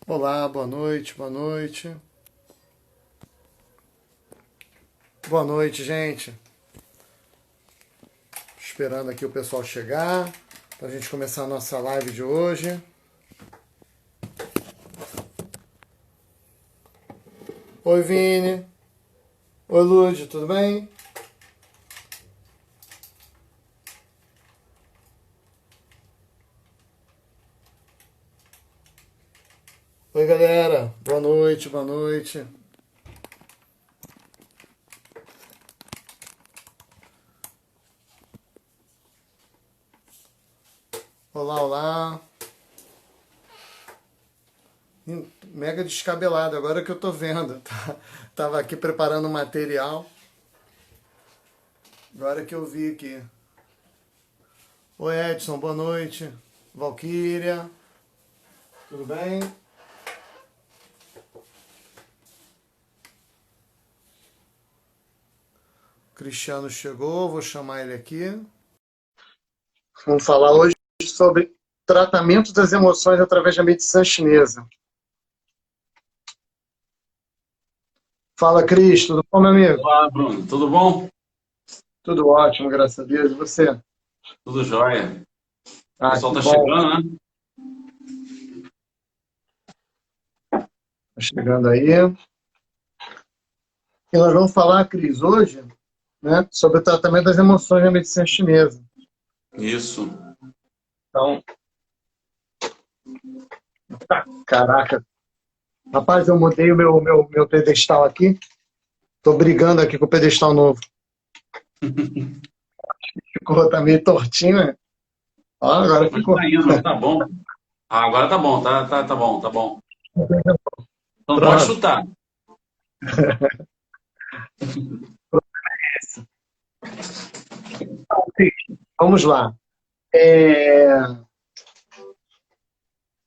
Olá, boa noite, boa noite. Boa noite, gente. Esperando aqui o pessoal chegar para a gente começar a nossa live de hoje. Oi, Vini. Oi, Lud, tudo bem? Oi, galera. Boa noite, boa noite. Olá, olá. Mega descabelado, agora que eu tô vendo. Tava aqui preparando o material. Agora que eu vi aqui. Oi, Edson, boa noite. Valquíria, tudo bem? Cristiano chegou, vou chamar ele aqui. Vamos falar hoje sobre tratamento das emoções através da medicina chinesa. Fala, Cris, tudo bom, meu amigo? Olá, Bruno. Tudo bom? Tudo ótimo, graças a Deus. E você? Tudo jóia. O Ah, pessoal que tá bom. chegando, né? Tá chegando aí. E nós vamos falar, Cris, hoje, né, sobre o tratamento das emoções na medicina chinesa. Isso. Então, caraca. Rapaz, eu mudei o meu pedestal aqui. Tô brigando aqui com o pedestal novo. Ficou, tá meio tortinho, né? Ó, agora Mas ficou. tá indo, mas tá bom. Ah, agora tá bom, tá bom, tá bom. Então pode Pronto. chutar. Vamos lá. É,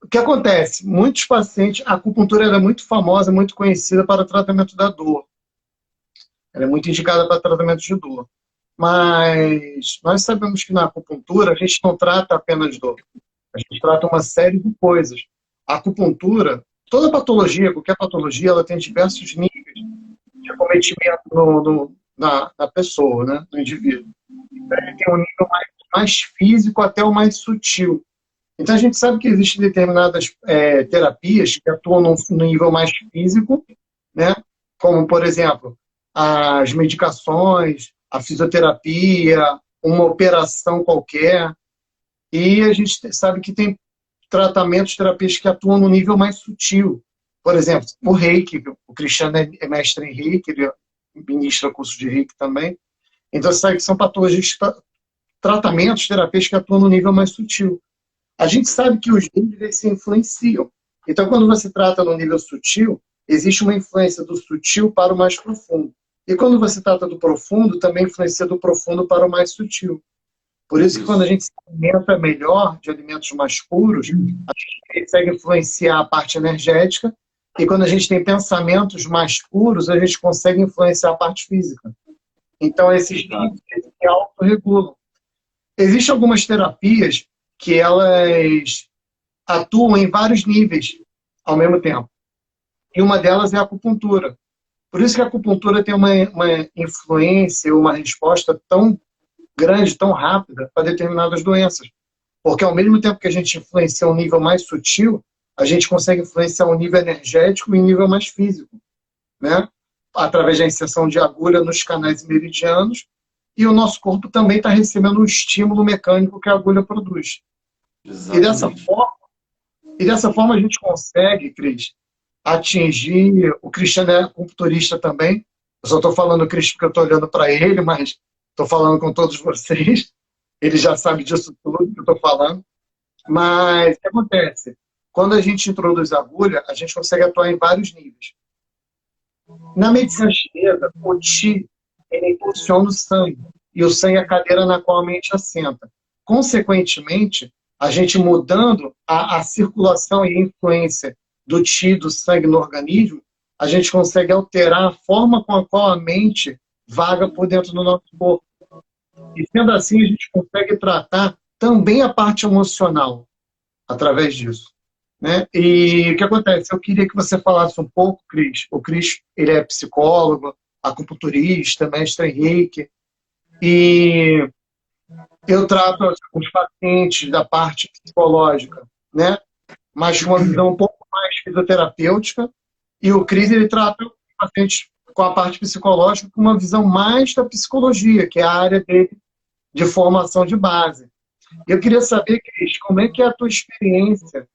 O que acontece? Muitos pacientes, a acupuntura era muito famosa, muito conhecida para o tratamento da dor. Ela é muito indicada para tratamento de dor. Mas nós sabemos que na acupuntura a gente não trata apenas dor. A gente trata uma série de coisas. A acupuntura, toda patologia, qualquer patologia, ela tem diversos níveis de acometimento na pessoa, né? No indivíduo. Tem um nível mais físico até o mais sutil. Então, a gente sabe que existem determinadas terapias que atuam no nível mais físico, né? Como, por exemplo, as medicações, a fisioterapia, uma operação qualquer. E a gente sabe que tem tratamentos, terapias que atuam no nível mais sutil. Por exemplo, o Reiki, o Cristiano é mestre em Reiki, ele ministra curso de Reiki também. Então, você sabe que são patologias, tratamentos, terapias que atuam no nível mais sutil. A gente sabe que os níveis se influenciam. Então, quando você trata no nível sutil, existe uma influência do sutil para o mais profundo. E quando você trata do profundo, também influencia do profundo para o mais sutil. Por isso que quando a Isso. gente se alimenta melhor de alimentos mais puros, a gente consegue influenciar a parte energética. E quando a gente tem pensamentos mais puros, a gente consegue influenciar a parte física. Então, esses Exato. níveis se autorregulam. Existem algumas terapias que elas atuam em vários níveis ao mesmo tempo. E uma delas é a acupuntura. Por isso que a acupuntura tem uma influência, uma resposta tão grande, tão rápida para determinadas doenças. Porque ao mesmo tempo que a gente influencia um nível mais sutil, a gente consegue influenciar um nível energético e um nível mais físico, né? Através da inserção de agulha nos canais meridianos, e o nosso corpo também está recebendo um estímulo mecânico que a agulha produz. E dessa Exatamente. forma, e dessa forma a gente consegue, Cris, atingir. O Cristiano é acupunturista também. Eu só estou falando Cris porque eu estou olhando para ele, mas estou falando com todos vocês. Ele já sabe disso tudo que eu estou falando. Mas o que acontece? Quando a gente introduz a agulha, a gente consegue atuar em vários níveis. Na medicina chinesa, o Qi ele impulsiona o sangue, e o sangue é a cadeira na qual a mente assenta. Consequentemente, a gente mudando a circulação e a influência do Qi, do sangue no organismo, a gente consegue alterar a forma com a qual a mente vaga por dentro do nosso corpo. E sendo assim, a gente consegue tratar também a parte emocional através disso. né? E o que acontece? Eu queria que você falasse um pouco, Cris. O Cris, ele é psicólogo, acupunturista, mestre em Reiki, e eu trato os pacientes da parte psicológica, né? Mas com uma visão um pouco mais fisioterapêutica, e o Cris, ele trata os pacientes com a parte psicológica com uma visão mais da psicologia, que é a área dele de formação de base. Eu queria saber, Cris, como é que é a tua experiência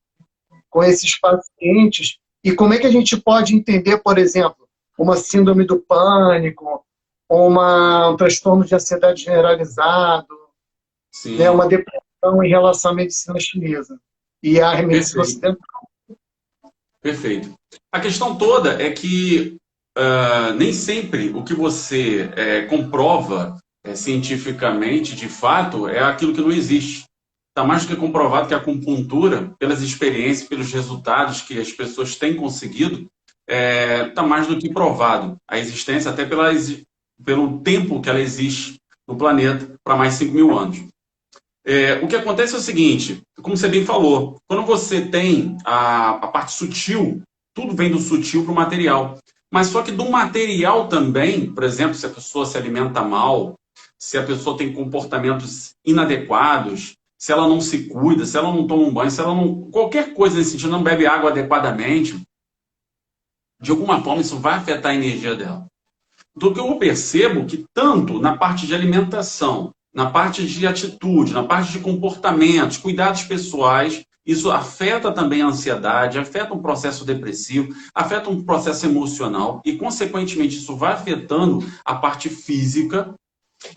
com esses pacientes e como é que a gente pode entender, por exemplo, uma síndrome do pânico, um transtorno de ansiedade generalizado, né, Sim, uma depressão em relação à medicina chinesa e à medicina perfeito, ocidental. perfeito. A questão toda é que nem sempre o que você comprova cientificamente, de fato, é aquilo que não existe. Está mais do que comprovado que a acupuntura, pelas experiências, pelos resultados que as pessoas têm conseguido, está mais do que provado. A existência, até pelo tempo que ela existe no planeta, para mais de 5 mil anos. O que acontece é o seguinte, como você bem falou, quando você tem a parte sutil, tudo vem do sutil para o material. Mas só que do material também, por exemplo, se a pessoa se alimenta mal, se a pessoa tem comportamentos inadequados, se ela não se cuida, se ela não toma um banho, se ela não. Qualquer coisa nesse sentido, não bebe água adequadamente, de alguma forma isso vai afetar a energia dela. Do que eu percebo que tanto na parte de alimentação, na parte de atitude, na parte de comportamentos, cuidados pessoais, isso afeta também a ansiedade, afeta um processo depressivo, afeta um processo emocional e, consequentemente, isso vai afetando a parte física.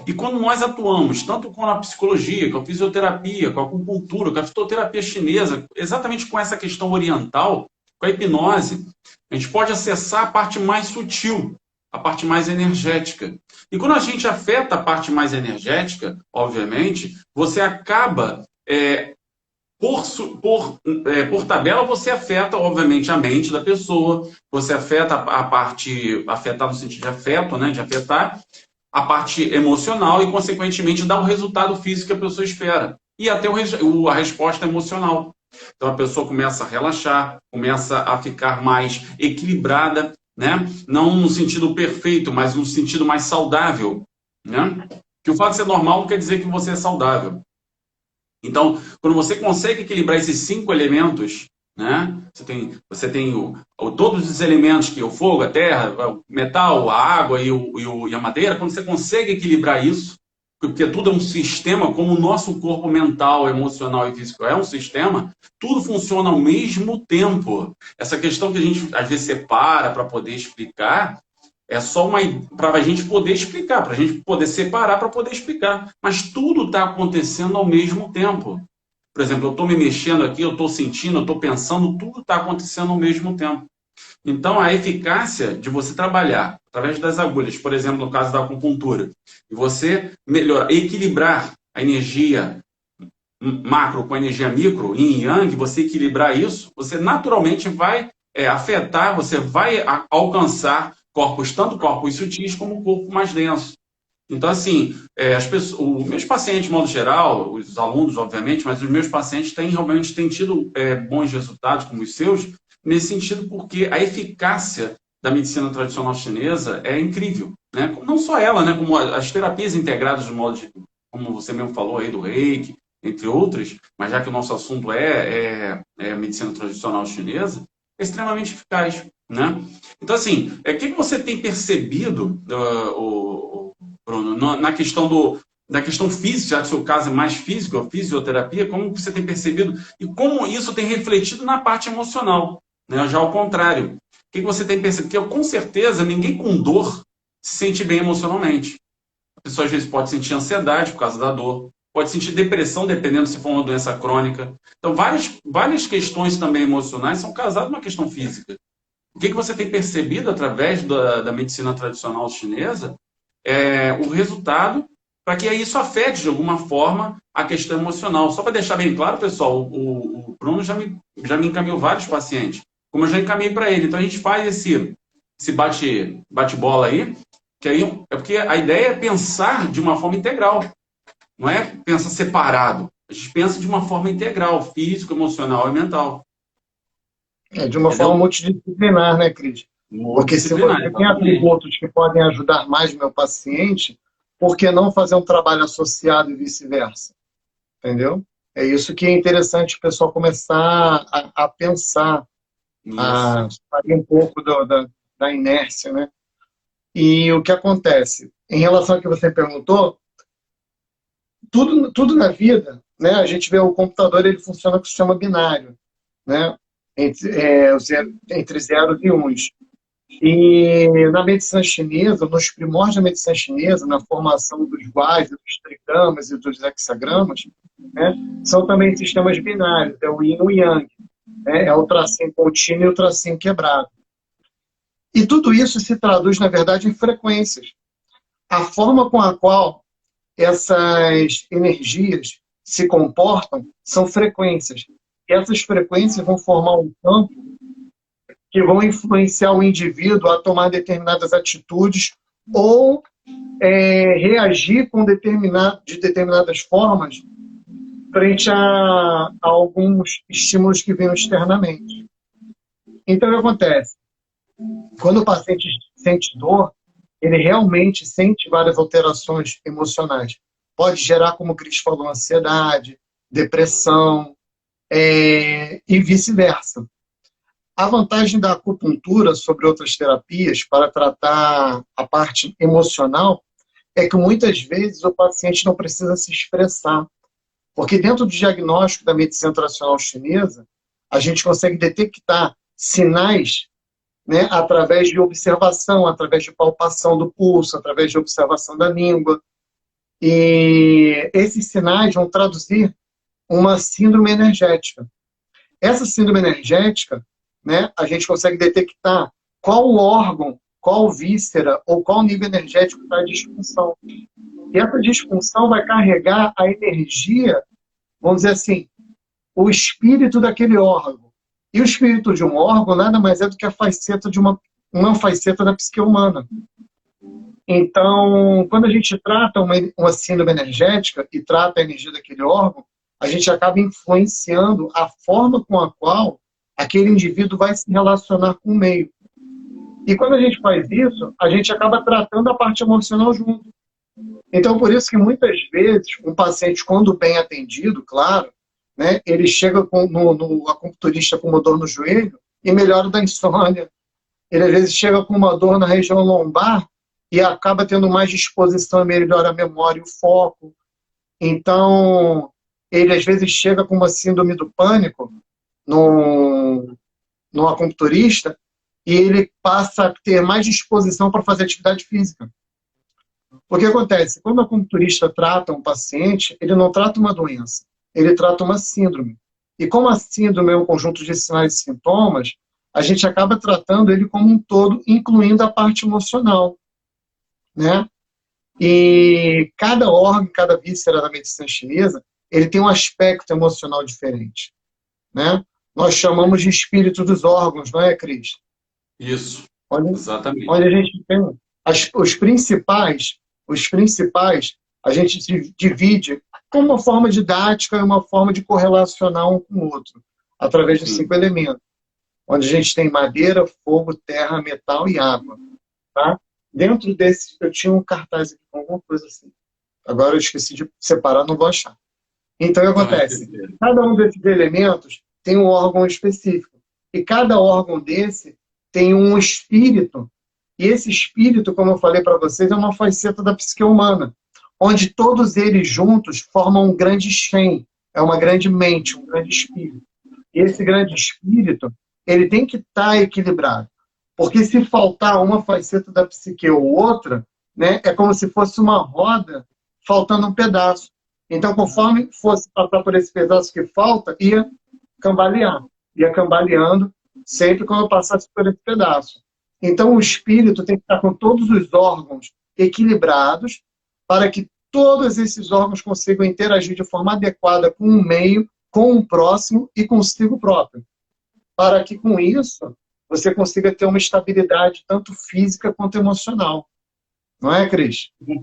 E quando nós atuamos, tanto com a psicologia, com a fisioterapia, com a acupuntura, com a fitoterapia chinesa, exatamente com essa questão oriental, com a hipnose, a gente pode acessar a parte mais sutil, a parte mais energética. E quando a gente afeta a parte mais energética, obviamente, você acaba, por tabela, você afeta, obviamente, a mente da pessoa, você afeta a parte, afetar no sentido de afeto, né, de afetar, a parte emocional e, consequentemente, dá o resultado físico que a pessoa espera. E até a resposta emocional. Então, a pessoa começa a relaxar, começa a ficar mais equilibrada, né? Não no sentido perfeito, mas no sentido mais saudável, né? Que o fato de ser normal não quer dizer que você é saudável. Então, quando você consegue equilibrar esses 5 elementos, né? Você tem todos os elementos, que é o fogo, a terra, o metal, a água e a madeira. Quando você consegue equilibrar isso, porque tudo é um sistema, como o nosso corpo mental, emocional e físico é um sistema, tudo funciona ao mesmo tempo. Essa questão que a gente às vezes separa para poder explicar, é só uma para a gente poder explicar, para a gente poder separar para poder explicar. Mas tudo está acontecendo ao mesmo tempo. Por exemplo, eu estou me mexendo aqui, eu estou sentindo, eu estou pensando, tudo está acontecendo ao mesmo tempo. Então, a eficácia de você trabalhar através das agulhas, por exemplo, no caso da acupuntura, e você melhorar, equilibrar a energia macro com a energia micro, yin e yang, você equilibrar isso, você naturalmente vai afetar, você vai alcançar corpos, tanto corpos sutis como um corpo mais denso. Então, assim, os meus pacientes, de modo geral, os alunos, obviamente, mas os meus pacientes realmente têm tido bons resultados, como os seus, nesse sentido, porque a eficácia da medicina tradicional chinesa é incrível, né? Não só ela, né? Como as terapias integradas, de modo como você mesmo falou aí, do Reiki, entre outras, mas já que o nosso assunto é a medicina tradicional chinesa, é extremamente eficaz, né? Então, assim, o que você tem percebido, Bruno, na questão física, já que o seu caso é mais físico, a fisioterapia, como você tem percebido e como isso tem refletido na parte emocional, né? Já ao contrário. O que você tem percebido? Porque, com certeza, ninguém com dor se sente bem emocionalmente. A pessoa, às vezes, pode sentir ansiedade por causa da dor, pode sentir depressão, dependendo se for uma doença crônica. Então, várias questões também emocionais são causadas numa questão física. O que você tem percebido através da medicina tradicional chinesa o resultado para que isso afete de alguma forma a questão emocional. Só para deixar bem claro, pessoal, o Bruno já me encaminhou vários pacientes, como eu já encaminhei para ele. Então a gente faz esse bate-bola aí, que aí é porque a ideia é pensar de uma forma integral, não é pensar separado. A gente pensa de uma forma integral, físico, emocional e mental. É de uma forma entendeu? multidisciplinar, né, Cris? Porque se Multidisciplinar, você tem exatamente. atributos que podem ajudar mais o meu paciente, por que não fazer um trabalho associado e vice-versa? Entendeu? É isso que é interessante o pessoal começar a pensar, a Isso. sair um pouco da inércia, né? E o que acontece? Em relação ao que você perguntou, tudo na vida, né? A gente vê o computador, ele funciona com o sistema binário, né? Entre zeros e uns. E na medicina chinesa, nos primórdios da medicina chinesa, na formação dos guais, dos trigramas e dos hexagramas, né, são também sistemas binários, é o yin e o yang, né, é o tracinho contínuo e o tracinho quebrado. E tudo isso se traduz, na verdade, em frequências. A forma com a qual essas energias se comportam são frequências. E essas frequências vão formar um campo que vão influenciar o indivíduo a tomar determinadas atitudes ou reagir de determinadas formas frente a alguns estímulos que vêm externamente. Então, o que acontece? Quando o paciente sente dor, ele realmente sente várias alterações emocionais. Pode gerar, como o Cris falou, ansiedade, depressão, e vice-versa. A vantagem da acupuntura sobre outras terapias para tratar a parte emocional é que muitas vezes o paciente não precisa se expressar. Porque dentro do diagnóstico da medicina tradicional chinesa, a gente consegue detectar sinais, né, através de observação, através de palpação do pulso, através de observação da língua. E esses sinais vão traduzir uma síndrome energética. Essa síndrome energética, né, a gente consegue detectar qual órgão, qual víscera ou qual nível energético está em disfunção. E essa disfunção vai carregar a energia, vamos dizer assim, o espírito daquele órgão. E o espírito de um órgão nada mais é do que a faceta de uma faceta da psique humana. Então, quando a gente trata uma síndrome energética e trata a energia daquele órgão, a gente acaba influenciando a forma com a qual aquele indivíduo vai se relacionar com o meio. E quando a gente faz isso, a gente acaba tratando a parte emocional junto. Então, por isso que muitas vezes um paciente, quando bem atendido, claro, né, ele chega no acupunturista com uma dor no joelho e melhora da insônia. Ele às vezes chega com uma dor na região lombar e acaba tendo mais disposição e melhora a memória e o foco. Então, ele às vezes chega com uma síndrome do pânico no acupunturista e ele passa a ter mais disposição para fazer atividade física. O que acontece? Quando o acupunturista trata um paciente, ele não trata uma doença, ele trata uma síndrome. E como a síndrome é um conjunto de sinais e sintomas, a gente acaba tratando ele como um todo, incluindo a parte emocional, né? E cada órgão, cada víscera da medicina chinesa, ele tem um aspecto emocional diferente, né? Nós chamamos de espírito dos órgãos, não é, Cris? Isso, Onde, exatamente. onde a gente tem os principais, a gente divide com uma forma didática e uma forma de correlacionar um com o outro, através dos Sim. 5 elementos, onde a gente tem madeira, fogo, terra, metal e água. Tá? Dentro desse, eu tinha um cartaz aqui com alguma coisa assim. Agora eu esqueci de separar, não vou achar. Então, o que Tá, acontece? Cada um desses elementos tem um órgão específico. E cada órgão desse tem um espírito. E esse espírito, como eu falei para vocês, é uma faceta da psique humana, onde todos eles juntos formam um grande Shen, é uma grande mente, um grande espírito. E esse grande espírito, ele tem que estar equilibrado. Porque se faltar uma faceta da psique ou outra, né, é como se fosse uma roda faltando um pedaço. Então, conforme fosse passar por esse pedaço que falta, ia cambalear. Ia cambaleando sempre quando passasse por esse pedaço. Então, o espírito tem que estar com todos os órgãos equilibrados para que todos esses órgãos consigam interagir de forma adequada com o meio, com o próximo e consigo próprio. Para que, com isso, você consiga ter uma estabilidade tanto física quanto emocional. Não é, Cris? Como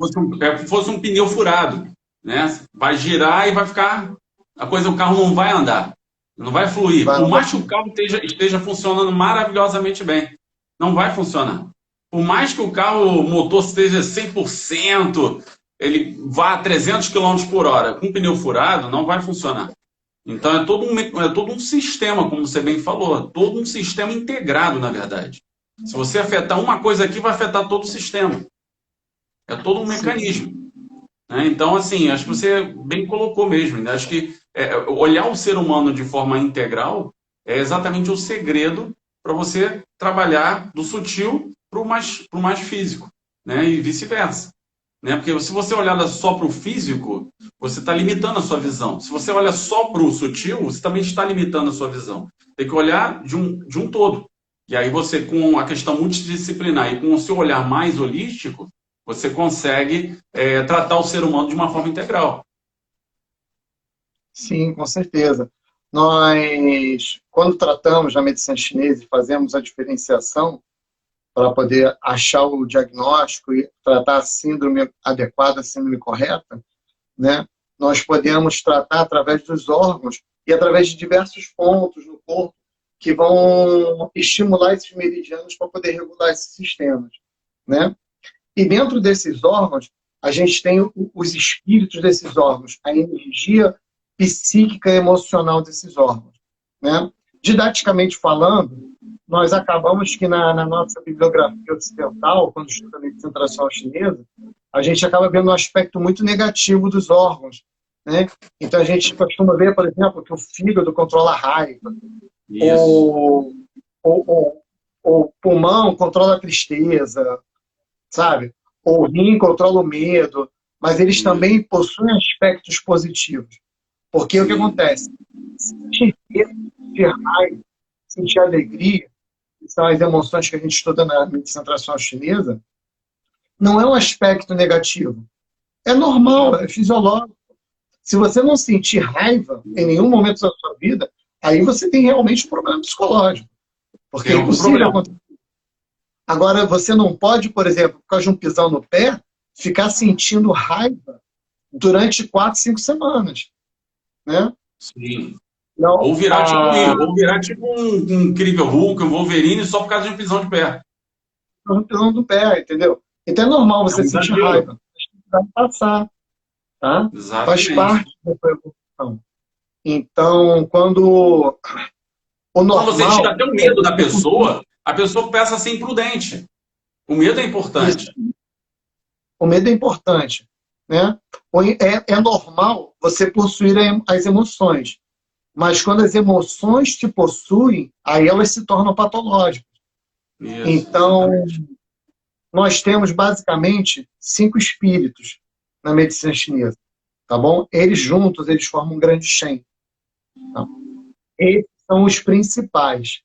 fosse um pneu furado, né? Vai girar e vai ficar... o carro não vai andar. Não vai fluir. Por Vai. mais que o carro esteja funcionando maravilhosamente bem, não vai funcionar. Por mais que o carro, o motor esteja 100%, ele vá a 300 km por hora, com pneu furado, não vai funcionar. Então é todo um sistema, como você bem falou, todo um sistema integrado, na verdade. Se você afetar uma coisa aqui, vai afetar todo o sistema. É todo um mecanismo. Né? Então, assim, acho que você bem colocou mesmo. Né? Acho que olhar o ser humano de forma integral é exatamente o segredo para você trabalhar do sutil para o mais físico, né? E vice-versa. Né? Porque se você olhar só para o físico, você está limitando a sua visão. Se você olha só para o sutil, você também está limitando a sua visão. Tem que olhar de um todo. E aí você, com a questão multidisciplinar e com o seu olhar mais holístico, você consegue tratar o ser humano de uma forma integral. Sim, com certeza. Nós, quando tratamos na medicina chinesa e fazemos a diferenciação para poder achar o diagnóstico e tratar a síndrome adequada, a síndrome correta, né? Nós podemos tratar através dos órgãos e através de diversos pontos no corpo que vão estimular esses meridianos para poder regular esses sistemas, né? E dentro desses órgãos, a gente tem os espíritos desses órgãos, a energia psíquica e emocional desses órgãos, né? Didaticamente falando, nós acabamos que na nossa bibliografia ocidental, quando estuda a medicina tradicional chinesa, a gente acaba vendo um aspecto muito negativo dos órgãos, né? Então a gente costuma ver, por exemplo, que o fígado controla a raiva, o, o pulmão controla a tristeza, sabe? O rim controla o medo, mas eles também possuem aspectos positivos. Porque o que acontece? Sentir medo, sentir raiva, sentir alegria, que são as emoções que a gente estuda na medicina tradicional chinesa, não é um aspecto negativo. É normal, é fisiológico. Se você não sentir raiva em nenhum momento da sua vida, aí você tem realmente um problema psicológico. Porque é impossível acontecer. Agora, você não pode, por exemplo, por causa de um pisão no pé, ficar sentindo raiva durante 4, 5 semanas. Né? Sim. Não, ou virar tipo um incrível Hulk, um Wolverine, só por causa de um pisão de pé. Um pisão do pé, entendeu? Então é normal você sentir raiva. Vai passar. Tá? Faz parte da sua evolução. Então, quando o normal... Quando você tira até o medo da pessoa, a pessoa começa a ser imprudente. O medo é importante. O medo é importante. Né? É normal você possuir as emoções. Mas quando as emoções te possuem, aí elas se tornam patológicas. Isso, então, nós temos basicamente 5 espíritos na medicina chinesa. Tá bom? Eles juntos, eles formam um grande Shen. Tá? Esses são os principais,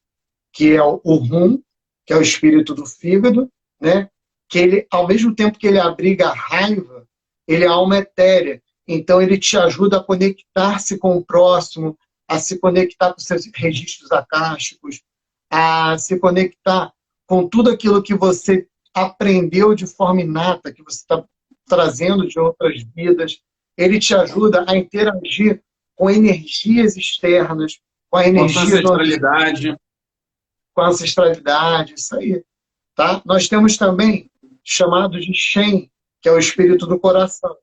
que é o Hun, que é o espírito do fígado, né? Que ele, ao mesmo tempo que ele abriga a raiva, ele é a alma etérea. Então, ele te ajuda a conectar-se com o próximo, a se conectar com seus registros acásticos, a se conectar com tudo aquilo que você aprendeu de forma inata, que você está trazendo de outras vidas. Ele te ajuda a interagir com energias externas, com a energia com a ancestralidade, isso aí. Tá? Nós temos também chamado de Shen, que é o espírito do coração.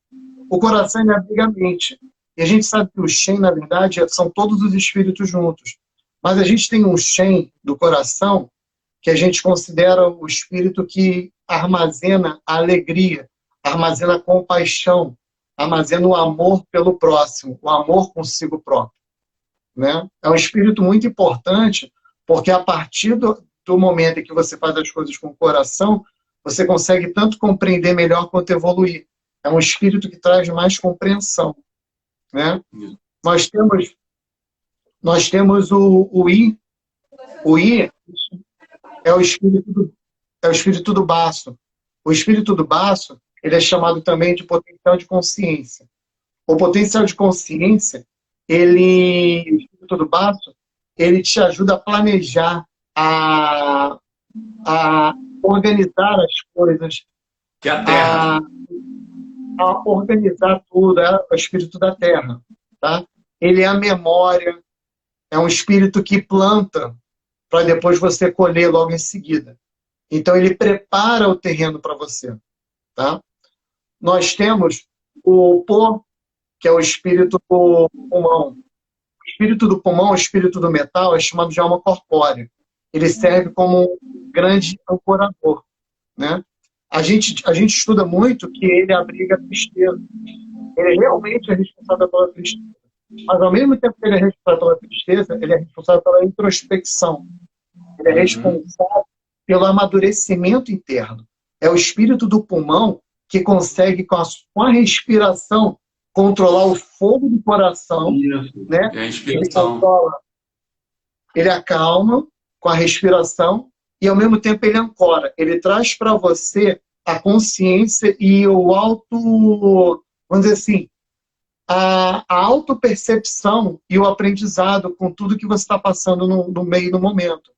O coração ele abriga a mente. E a gente sabe que o Shen, na verdade, são todos os espíritos juntos. Mas a gente tem um Shen do coração que a gente considera o espírito que armazena a alegria, armazena a compaixão, armazena o amor pelo próximo, o amor consigo próprio. Né? É um espírito muito importante, porque a partir do momento em que você faz as coisas com o coração, você consegue tanto compreender melhor quanto evoluir. É um espírito que traz mais compreensão. Né? Nós temos o I. O I é o espírito do baço. O espírito do baço, ele é chamado também de potencial de consciência. O potencial de consciência, o espírito do baço, ele te ajuda a planejar, a organizar as coisas, que é a terra. A organizar tudo, é o espírito da terra. Tá? Ele é a memória, é um espírito que planta para depois você colher logo em seguida. Então, ele prepara o terreno para você. Tá? Nós temos o pó, que é o espírito do pulmão. O espírito do pulmão, o espírito do metal, é chamado de alma corpórea. Ele serve como um grande ancorador. Né? A gente estuda muito que ele abriga a tristeza. Ele realmente é responsável pela tristeza. Mas, ao mesmo tempo que ele é responsável pela tristeza, ele é responsável pela introspecção. Ele é responsável pelo amadurecimento interno. É o espírito do pulmão que consegue, com a respiração, controlar o fogo do coração. Né? É a inspiração. Ele acalma com a respiração e, ao mesmo tempo, ele ancora. Ele traz para você a consciência e o auto... Vamos dizer assim, a autopercepção e o aprendizado com tudo que você está passando no meio do momento.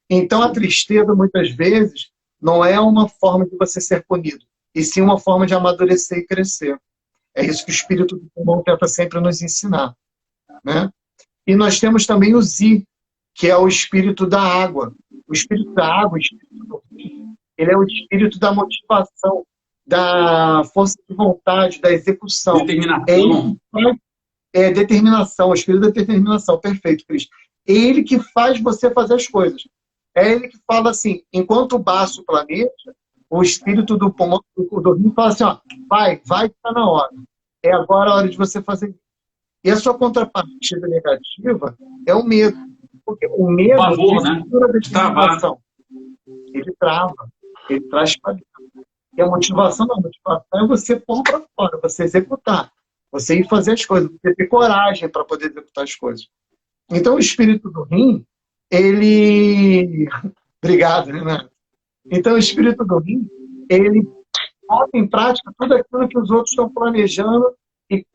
Então, a tristeza, muitas vezes, não é uma forma de você ser punido, e sim uma forma de amadurecer e crescer. É isso que o espírito do pulmão tenta sempre nos ensinar. Né? E nós temos também o Zi, que é o espírito da água. O espírito da água, o espírito do rio, ele é o espírito da motivação, da força de vontade, da execução. Determinação. É determinação, o espírito da determinação. Perfeito, Cristo. É ele que faz você fazer as coisas. É ele que fala assim, enquanto o baço planeja, o espírito do pulmão, do rio, fala assim, ó, vai, que está na hora. É agora a hora de você fazer isso. E a sua contrapartida negativa é o medo. Porque o medo favor, a determinação. Ele trava, ele traz para dentro. E a motivação não, a motivação é você pôr para fora, você executar, você ir fazer as coisas, você ter coragem para poder executar as coisas. Então, o espírito do rim, ele... Obrigado, Renato. Então, o espírito do rim, ele bota em prática tudo aquilo que os outros estão planejando e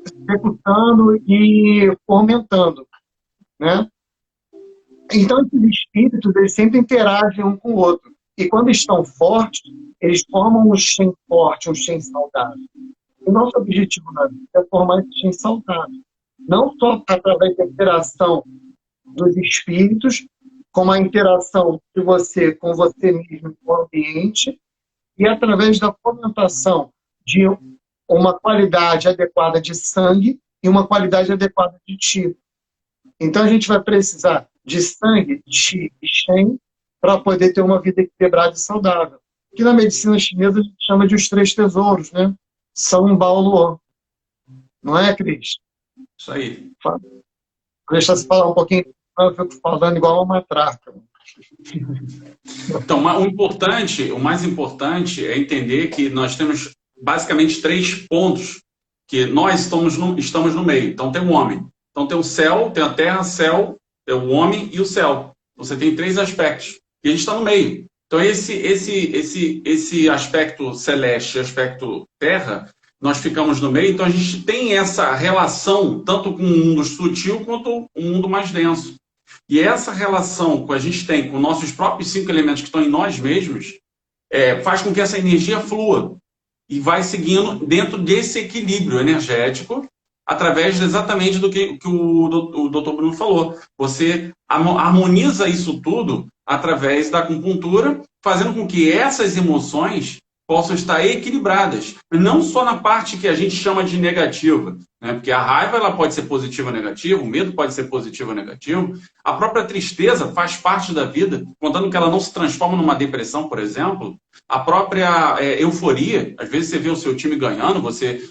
executando e fomentando. Né? Então, esses espíritos, eles sempre interagem um com o outro. E quando estão fortes, eles formam um Shen forte, um Shen saudável. O nosso objetivo na vida é formar esse Shen saudável. Não só através da interação dos espíritos, como a interação de você com você mesmo, com o ambiente, e através da fomentação de uma qualidade adequada de sangue e uma qualidade adequada de Qi. Então, a gente vai precisar de sangue, Qi e Shen para poder ter uma vida equilibrada e saudável. Que na medicina chinesa a gente chama de os 3 tesouros, né? São Bao Luo. Não é, Cris? Isso aí. Vou deixar você falar um pouquinho, eu fico falando igual uma matraca. Então, o mais importante é entender que nós temos basicamente 3 pontos que nós estamos no meio. Então, tem o homem. Então, tem o céu, tem a terra, céu, tem o homem e o céu. Você tem 3 aspectos. E a gente está no meio. Então, esse aspecto celeste, aspecto terra, nós ficamos no meio. Então, a gente tem essa relação, tanto com o mundo sutil quanto o mundo mais denso. E essa relação que a gente tem com nossos próprios 5 elementos que estão em nós mesmos, faz com que essa energia flua e vai seguindo dentro desse equilíbrio energético, através exatamente do que o Dr. Bruno falou. Você harmoniza isso tudo através da acupuntura, fazendo com que essas emoções possam estar equilibradas. Não só na parte que a gente chama de negativa, né? Porque a raiva ela pode ser positiva ou negativa, o medo pode ser positivo ou negativo, a própria tristeza faz parte da vida, contando que ela não se transforma numa depressão, por exemplo. A própria euforia, às vezes você vê o seu time ganhando, você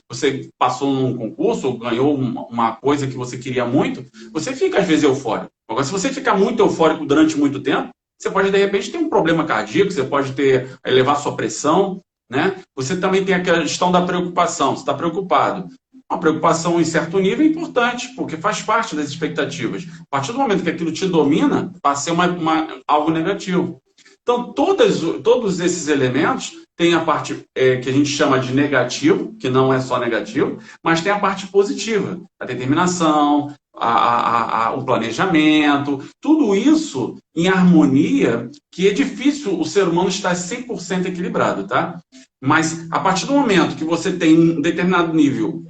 passou num concurso, ou ganhou uma coisa que você queria muito, você fica às vezes eufórico. Agora, se você ficar muito eufórico durante muito tempo, você pode, de repente, ter um problema cardíaco, você pode elevar sua pressão, né? Você também tem a questão da preocupação, você está preocupado. Uma preocupação em certo nível é importante, porque faz parte das expectativas. A partir do momento que aquilo te domina, passa a ser algo negativo. Então, todos esses elementos têm a parte que a gente chama de negativo, que não é só negativo, mas tem a parte positiva, a determinação, o planejamento, tudo isso em harmonia, que é difícil o ser humano estar 100% equilibrado, tá? Mas a partir do momento que você tem um determinado nível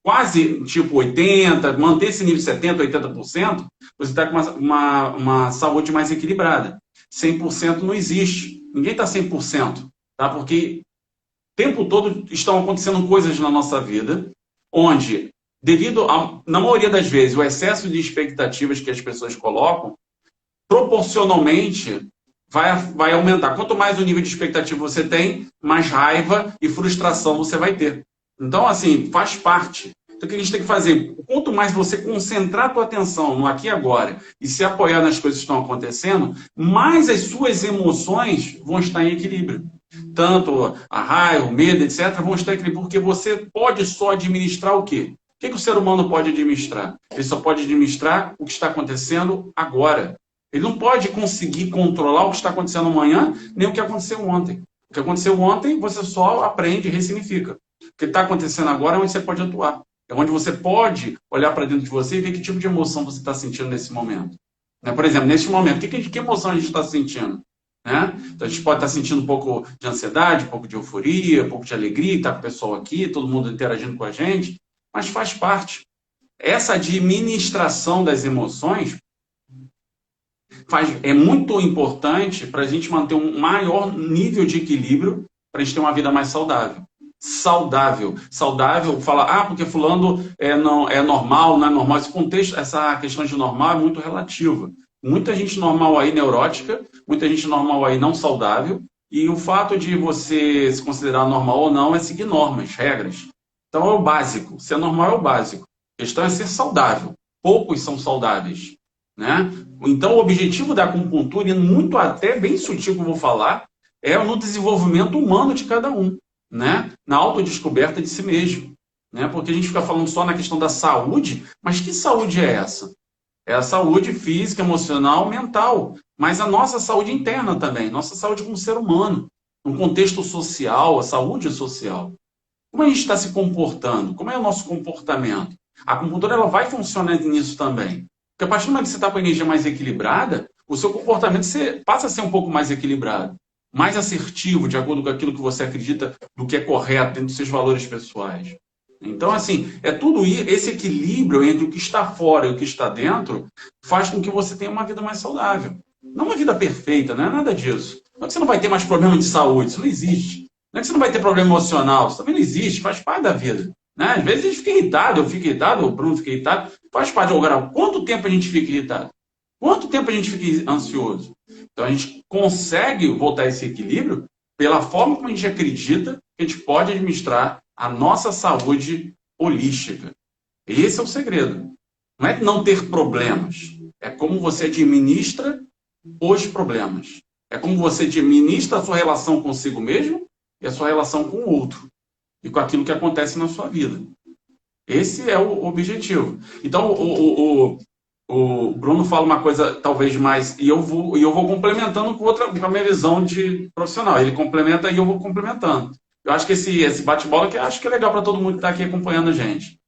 quase tipo 80%, manter esse nível 70%, 80%, você está com uma saúde mais equilibrada. 100% não existe. Ninguém está 100%, tá? Porque o tempo todo estão acontecendo coisas na nossa vida, onde, na maioria das vezes, o excesso de expectativas que as pessoas colocam, proporcionalmente, vai aumentar. Quanto mais o nível de expectativa você tem, mais raiva e frustração você vai ter. Então, assim, faz parte. Então, o que a gente tem que fazer? Quanto mais você concentrar a tua atenção no aqui e agora e se apoiar nas coisas que estão acontecendo, mais as suas emoções vão estar em equilíbrio. Tanto a raiva, o medo, etc., vão estar em equilíbrio, porque você pode só administrar o quê? O que o ser humano pode administrar? Ele só pode administrar o que está acontecendo agora. Ele não pode conseguir controlar o que está acontecendo amanhã, nem o que aconteceu ontem. O que aconteceu ontem, você só aprende e ressignifica. O que está acontecendo agora é onde você pode atuar. É onde você pode olhar para dentro de você e ver que tipo de emoção você está sentindo nesse momento. Por exemplo, nesse momento, que emoção a gente está sentindo? Então, a gente pode estar sentindo um pouco de ansiedade, um pouco de euforia, um pouco de alegria, está com o pessoal aqui, todo mundo interagindo com a gente, mas faz parte. Essa administração das emoções é muito importante para a gente manter um maior nível de equilíbrio, para a gente ter uma vida mais saudável. Saudável, fala, porque fulano é normal, não é normal. Esse contexto, essa questão de normal é muito relativa. Muita gente normal aí neurótica, muita gente normal aí não saudável, e o fato de você se considerar normal ou não é seguir normas, regras. Então é o básico. Ser normal é o básico. A questão é ser saudável. Poucos são saudáveis. Então o objetivo da acupuntura, e muito até bem sutil que eu vou falar, é no desenvolvimento humano de cada um. Na autodescoberta de si mesmo. Porque a gente fica falando só na questão da saúde, mas que saúde é essa? É a saúde física, emocional, mental, mas a nossa saúde interna também, nossa saúde como ser humano, no contexto social, a saúde social. Como a gente está se comportando? Como é o nosso comportamento? A acupuntura ela vai funcionar nisso também. Porque a partir do momento que você está com a energia mais equilibrada, o seu comportamento passa a ser um pouco mais equilibrado, mais assertivo, de acordo com aquilo que você acredita do que é correto dentro dos seus valores pessoais. Então, assim, é tudo esse equilíbrio entre o que está fora e o que está dentro faz com que você tenha uma vida mais saudável. Não uma vida perfeita, não é nada disso. Não é que você não vai ter mais problema de saúde, isso não existe. Não é que você não vai ter problema emocional, isso também não existe, faz parte da vida. Às vezes a gente fica irritado, eu fico irritado, o Bruno fica irritado, faz parte. Agora, quanto tempo a gente fica irritado? Quanto tempo a gente fica ansioso? Então a gente consegue voltar a esse equilíbrio pela forma como a gente acredita que a gente pode administrar a nossa saúde holística. Esse é o segredo. Não é não ter problemas, é como você administra os problemas. É como você administra a sua relação consigo mesmo e a sua relação com o outro. E com aquilo que acontece na sua vida. Esse é o objetivo. Então, o Bruno fala uma coisa talvez mais, e eu vou complementando com a minha visão de profissional. Ele complementa e eu vou complementando. Eu acho que esse bate-bola que acho que é legal para todo mundo que está aqui acompanhando a gente.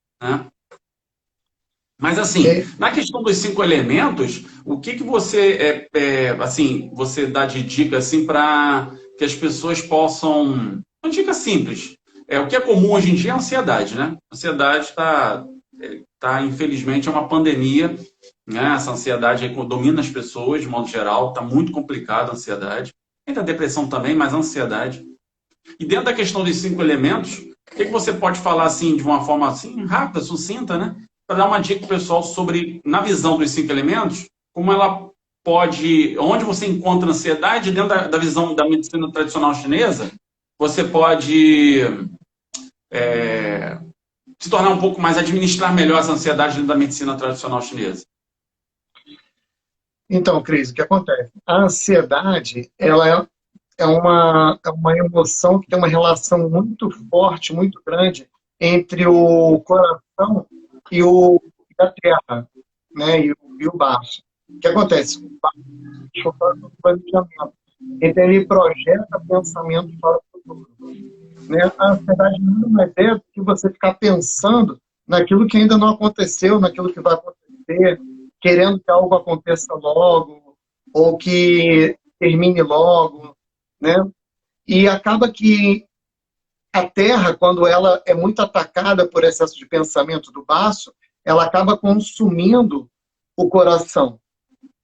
Mas assim, na questão dos 5 elementos, o que você você dá de dica assim, para que as pessoas possam... Uma dica simples. O que é comum hoje em dia é a ansiedade, A ansiedade infelizmente, é uma pandemia, Essa ansiedade aí domina as pessoas, de modo geral, está muito complicada a ansiedade. Tem a depressão também, mas a ansiedade. E dentro da questão dos 5 elementos, o que você pode falar assim, de uma forma assim, rápida, sucinta, para dar uma dica para o pessoal sobre, na visão dos 5 elementos, como ela pode, onde você encontra ansiedade dentro da visão da medicina tradicional chinesa, você pode se tornar um pouco mais, administrar melhor essa ansiedade dentro da medicina tradicional chinesa. Então, Cris, o que acontece? A ansiedade, ela é uma emoção que tem uma relação muito forte, muito grande entre o coração e a terra, e o baixo. O que acontece? O baixo faz um planejamento. Então, ele projeta pensamentos para o futuro. A ansiedade não mais é do que você ficar pensando naquilo que ainda não aconteceu, naquilo que vai acontecer, querendo que algo aconteça logo, ou que termine logo, E acaba que a Terra, quando ela é muito atacada por excesso de pensamento do baço, ela acaba consumindo o coração.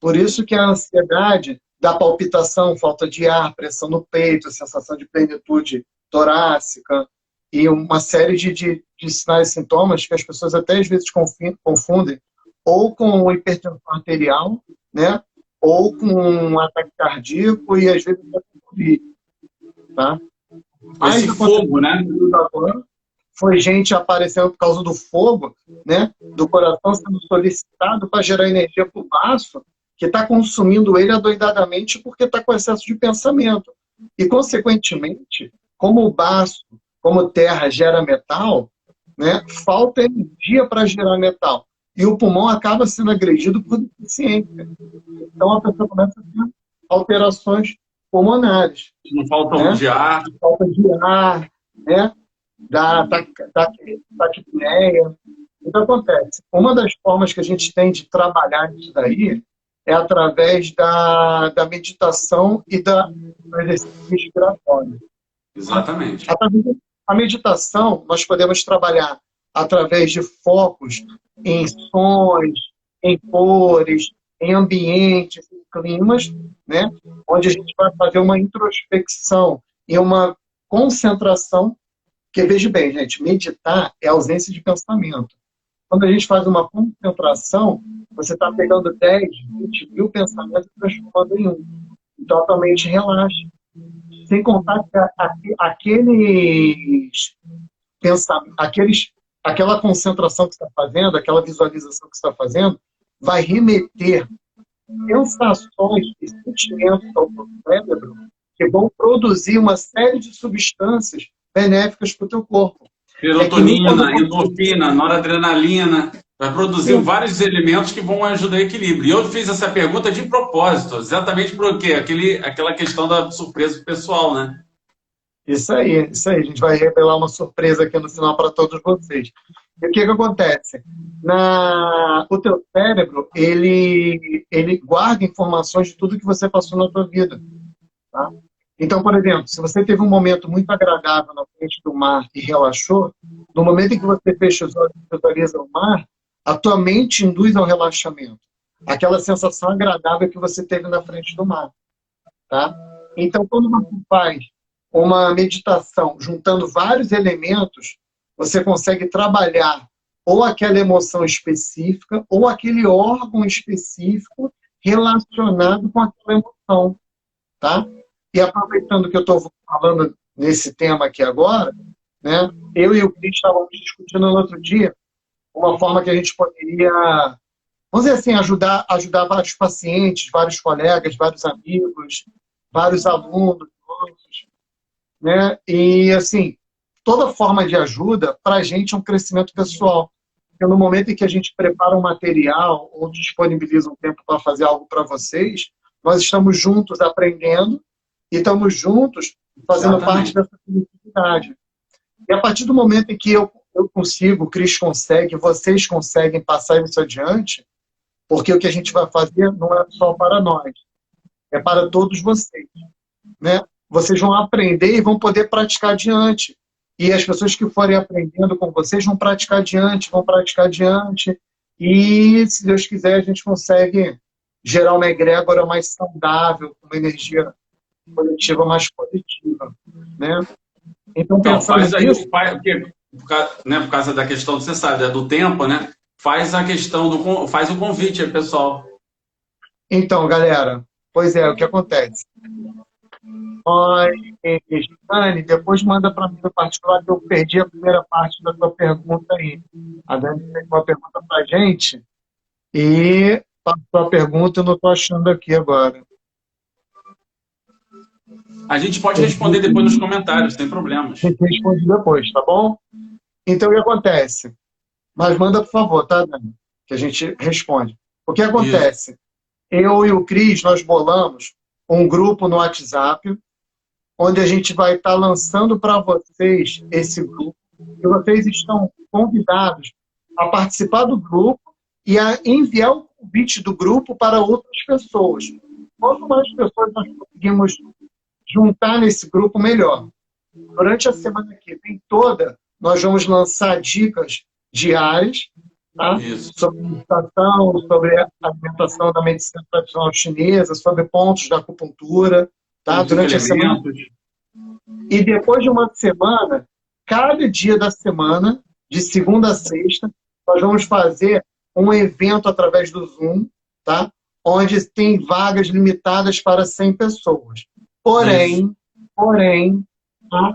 Por isso que a ansiedade dá palpitação, falta de ar, pressão no peito, sensação de plenitude torácica e uma série de sinais e sintomas que as pessoas até às vezes confundem ou com hipertensão arterial, né? Ou com um ataque cardíaco e às vezes até com Covid, tá? Esse fogo, né? Foi gente aparecendo por causa do fogo, né? Do coração sendo solicitado para gerar energia para o baço, que está consumindo ele adoidadamente porque está com excesso de pensamento. E, consequentemente, como o baço, como terra gera metal, né? Falta energia para gerar metal. E o pulmão acaba sendo agredido por deficiência. Então, a pessoa começa a ter alterações pulmonares. Não faltam né? de ar. Falta de ar, né? Da taquipneia. O que acontece? Uma das formas que a gente tem de trabalhar isso daí é através da meditação e do exercício respiratório. Exatamente. A meditação, nós podemos trabalhar através de focos em sons, em cores, em ambientes, em climas, né? Onde a gente vai fazer uma introspecção e uma concentração. Porque, veja bem, gente, meditar é ausência de pensamento. Quando a gente faz uma concentração, você está pegando 10, 20 mil pensamentos e transformando em um. Então, a tua mente relaxa. Sem contar que aquela concentração que você está fazendo, aquela visualização que você está fazendo, vai remeter sensações e sentimentos ao teu cérebro que vão produzir uma série de substâncias benéficas para o teu corpo. Serotonina, endorfina, noradrenalina, vai produzir vários elementos que vão ajudar a equilíbrio. E eu fiz essa pergunta de propósito, exatamente por quê? Aquela questão da surpresa pessoal, né? Isso aí. A gente vai revelar uma surpresa aqui no final para todos vocês. E o que acontece? O teu cérebro, ele guarda informações de tudo que você passou na tua vida. Tá? Então, por exemplo, se você teve um momento muito agradável na frente do mar e relaxou, no momento em que você fecha os olhos e visualiza o mar, a tua mente induz ao relaxamento. Aquela sensação agradável que você teve na frente do mar. Tá? Então, quando você faz uma meditação juntando vários elementos, você consegue trabalhar ou aquela emoção específica ou aquele órgão específico relacionado com aquela emoção. Tá? E aproveitando que eu estou falando nesse tema aqui agora, né, eu e o Cris estávamos discutindo no outro dia uma forma que a gente poderia, vamos dizer assim, ajudar vários pacientes, vários colegas, vários amigos, vários alunos, né? E, assim, toda forma de ajuda, para a gente, é um crescimento pessoal. Porque no momento em que a gente prepara um material ou disponibiliza um tempo para fazer algo para vocês, nós estamos juntos aprendendo e estamos juntos fazendo parte dessa felicidade. E a partir do momento em que eu consigo, o Cris consegue, vocês conseguem passar isso adiante, porque o que a gente vai fazer não é só para nós, é para todos vocês. Né? Vocês vão aprender e vão poder praticar adiante. E as pessoas que forem aprendendo com vocês vão praticar adiante, e, se Deus quiser, a gente consegue gerar uma egrégora mais saudável, uma energia coletiva mais positiva. Né? Então, faz aí, por causa da questão, você sabe, do tempo, né? Faz o convite aí, pessoal. Então, galera, pois é, o que acontece? Dani, depois manda para mim no particular que eu perdi a primeira parte da tua pergunta aí. A Dani fez uma pergunta para a gente e passou a pergunta, eu não estou achando aqui agora. A gente pode responder depois nos comentários, sem problemas. A gente responde depois, tá bom? Então, o que acontece? Mas manda, por favor, tá, Dani? Que a gente responde. O que acontece? Eu e o Cris, nós bolamos um grupo no WhatsApp, onde a gente vai estar lançando para vocês esse grupo, e vocês estão convidados a participar do grupo e a enviar o convite do grupo para outras pessoas. Quanto mais pessoas nós conseguimos juntar nesse grupo, melhor. Durante a semana que vem toda, nós vamos lançar dicas diárias, tá? Isso. Sobre meditação, sobre a alimentação da medicina tradicional chinesa, sobre pontos da acupuntura, tá? Os cinco Durante a semana. elementos. E depois de uma semana, cada dia da semana, de segunda a sexta, nós vamos fazer um evento através do Zoom, tá? Onde tem vagas limitadas para 100 pessoas. Porém, tá?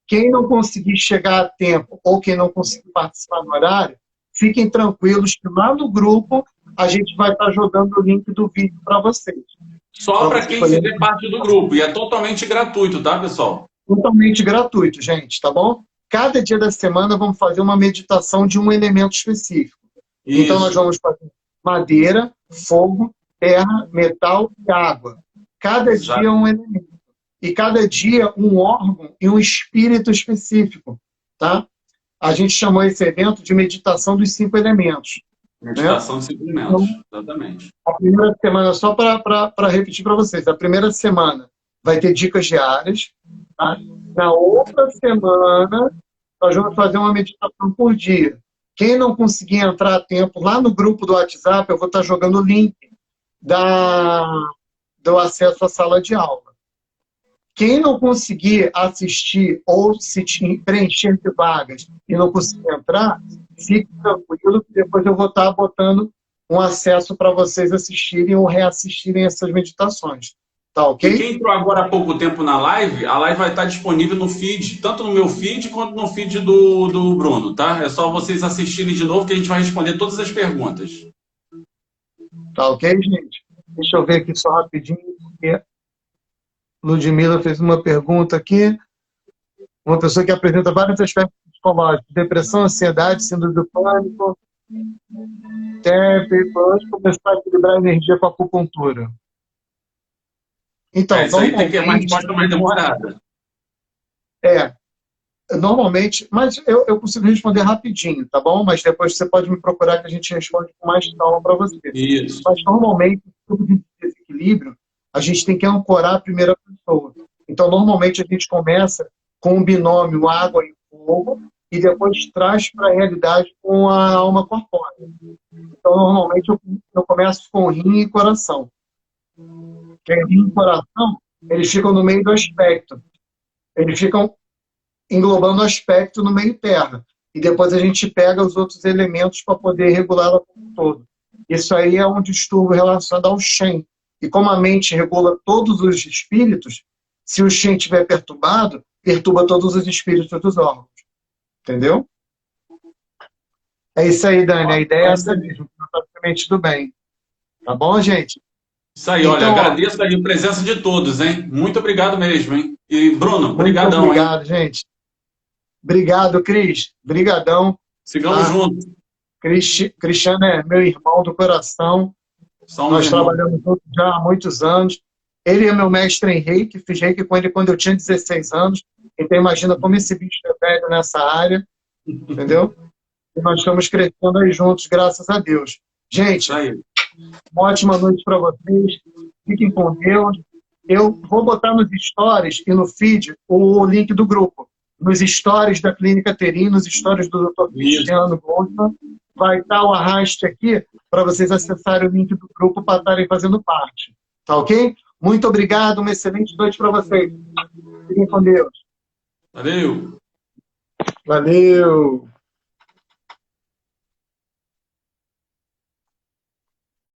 Quem não conseguir chegar a tempo ou quem não conseguir participar no horário, fiquem tranquilos que lá no grupo a gente vai estar jogando o link do vídeo para vocês. Só para quem fizer parte do grupo. E é totalmente gratuito, tá, pessoal? Totalmente gratuito, gente, tá bom? Cada dia da semana vamos fazer uma meditação de um elemento específico. Isso. Então nós vamos fazer madeira, fogo, terra, metal e água. Cada dia um elemento. E cada dia um órgão e um espírito específico, tá? A gente chamou esse evento de meditação dos 5 elementos. Meditação dos 5 elementos, exatamente. A primeira semana, só para repetir para vocês, a primeira semana vai ter dicas diárias. Tá? Na outra semana, nós vamos fazer uma meditação por dia. Quem não conseguir entrar a tempo, lá no grupo do WhatsApp, eu vou estar jogando o link do acesso à sala de aula. Quem não conseguir assistir ou se preencher de vagas e não conseguir entrar, fique tranquilo que depois eu vou estar botando um acesso para vocês assistirem ou reassistirem essas meditações. Tá ok? E quem entrou agora há pouco tempo na live, a live vai estar disponível no feed, tanto no meu feed quanto no feed do Bruno, tá? É só vocês assistirem de novo que a gente vai responder todas as perguntas. Tá ok, gente? Deixa eu ver aqui só rapidinho, porque Ludmila fez uma pergunta aqui. Uma pessoa que apresenta vários aspectos psicológicos: depressão, ansiedade, síndrome do pânico, TEP, começar a equilibrar a energia com a acupuntura. Então, isso aí tem que ter uma resposta mais demorada. Normalmente, mas eu consigo responder rapidinho, tá bom? Mas depois você pode me procurar que a gente responde com mais calma para você. Isso. Mas normalmente, sobre desequilíbrio, a gente tem que ancorar a primeira pessoa. Então, normalmente, a gente começa com um binômio água e fogo e depois traz para a realidade com a alma corpórea. Então, normalmente, eu começo com rim e coração. Porque rim e coração, eles ficam no meio do aspecto. Eles ficam englobando o aspecto no meio terra. E depois a gente pega os outros elementos para poder regulá-la como um todo. Isso aí é um distúrbio relacionado ao Shen. E como a mente regula todos os espíritos, se o Shen estiver perturbado, perturba todos os espíritos dos órgãos. Entendeu? É isso aí, Dani. A ideia é essa mesmo. Praticamente tudo bem. Tá bom, gente? Isso aí, olha, agradeço aí a presença de todos, hein? Muito obrigado mesmo, hein? E, Bruno, brigadão, hein? Obrigado, gente. Obrigado, Cris. Brigadão. Sigamos juntos. Cristiano é meu irmão do coração. Nós trabalhamos juntos já há muitos anos. Ele é meu mestre em reiki. Fiz reiki com ele quando eu tinha 16 anos. Então, imagina como esse bicho é velho nessa área. Entendeu? E nós estamos crescendo aí juntos, graças a Deus. Gente, uma ótima noite para vocês. Fiquem com Deus. Eu vou botar nos stories e no feed o link do grupo. Nos stories da Clínica Terim, nos stories do Dr. Cristiano Goldman, vai estar o arraste aqui para vocês acessarem o link do grupo para estarem fazendo parte. Tá ok? Muito obrigado, uma excelente noite para vocês. Fiquem com Deus. Valeu. Valeu.